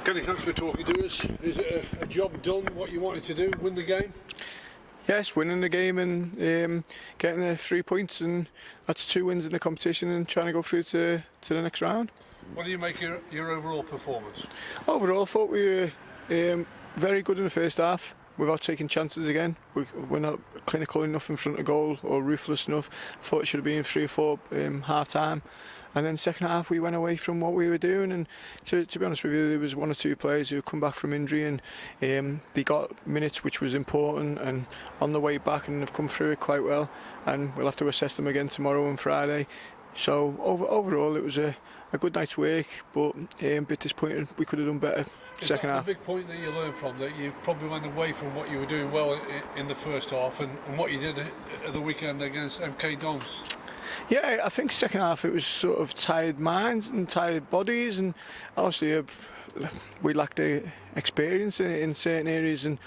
Kenny, thanks for talking to us. Is it a job done, what you wanted to do, win the game? Yes, winning the game and getting the 3 points, and that's 2 wins in the competition and trying to go through to the next round. What do you make your overall performance? Overall, I thought we were very good in the first half without taking chances again. We're not clinical enough in front of goal or ruthless enough. I thought it should have been 3 or 4 half time. And then second half we went away from what we were doing, and to be honest with you, there was 1 or 2 players who come back from injury and they got minutes, which was important, and on the way back, and have come through it quite well, and we'll have to assess them again tomorrow and Friday. So overall it was a good night's work, but a bit disappointed. We could have done better second half. The big point that you learned from that you probably went away from what you were doing well in the first half and what you did at the weekend against MK Dons? Yeah, I think second half it was sort of tired minds and tired bodies, and obviously we lacked the experience in certain areas, and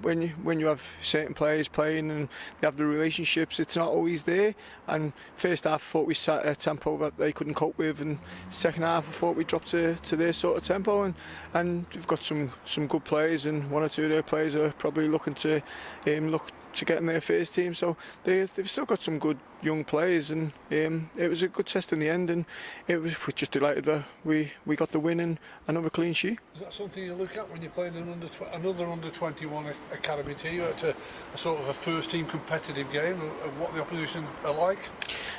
when you have certain players playing and they have the relationships, it's not always there. And first half I thought we sat at a tempo that they couldn't cope with, and second half I thought we dropped to their sort of tempo, and we've got some good players, and 1 or 2 of their players are probably looking to look to get in their first team, so they've still got some good young players, and it was a good test in the end, and we're just delighted that we got the win and another clean sheet. Is that something you look at when you're playing another under-21 academy team, at a sort of a first team competitive game of what the opposition are like?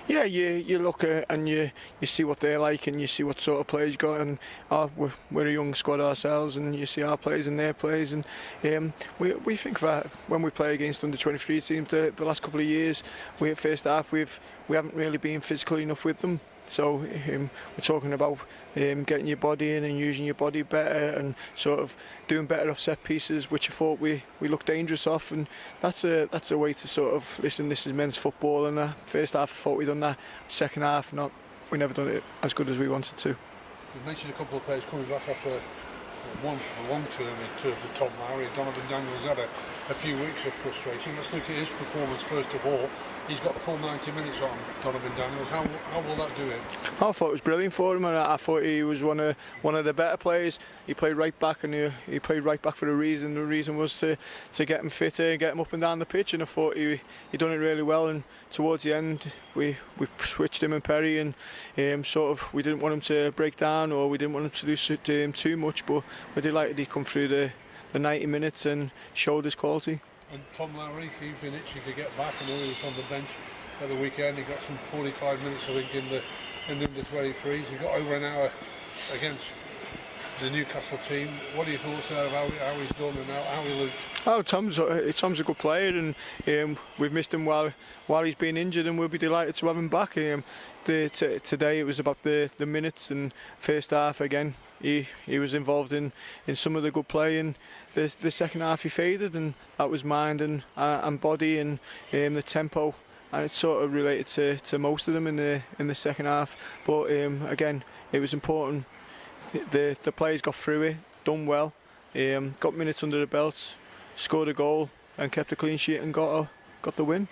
Yeah, you look at and you see what they're like, and you see what sort of players you got, and we're a young squad ourselves, and you see our players and their players, and we think that when we play against under-23 teams the last couple of years, first half we haven't really been physical enough with them. So we're talking about getting your body in and using your body better, and sort of doing better off set pieces, which I thought we looked dangerous off, and that's a way to sort of listen. This is men's football, and first half I thought we'd done that. Second half, we never done it as good as we wanted to. You mentioned a couple of players coming back after one for long term in terms of Tom Lowry. Donovan Daniels had a few weeks of frustration. Let's look at his performance first of all. He's got the full 90 minutes on Donovan Daniels. How will that do him? I thought it was brilliant for him, and I thought he was one of the better players. He played right back, and he played right back for a reason. The reason was to get him fitter and get him up and down the pitch, and I thought he done it really well. And towards the end we switched him and Perry, and sort of we didn't want him to break down, or we didn't want him to do him too much, but we're delighted he come through the 90 minutes and showed his quality. And Tom Lowry, he's been itching to get back. I know he was on the bench at the weekend. He got some 45 minutes, I think, in the under-23s. He got over an hour against the Newcastle team. What are your thoughts there of how he's done and how he looked? Oh, Tom's a good player, and we've missed him while he's been injured, and we'll be delighted to have him back. Today it was about the minutes, and first half again he was involved in some of the good play, and the second half he faded, and that was mind and body and the tempo, and it's sort of related to most of them in the second half. But again, it was important. The players got through it, done well, got minutes under the belt, scored a goal and kept a clean sheet and got the win.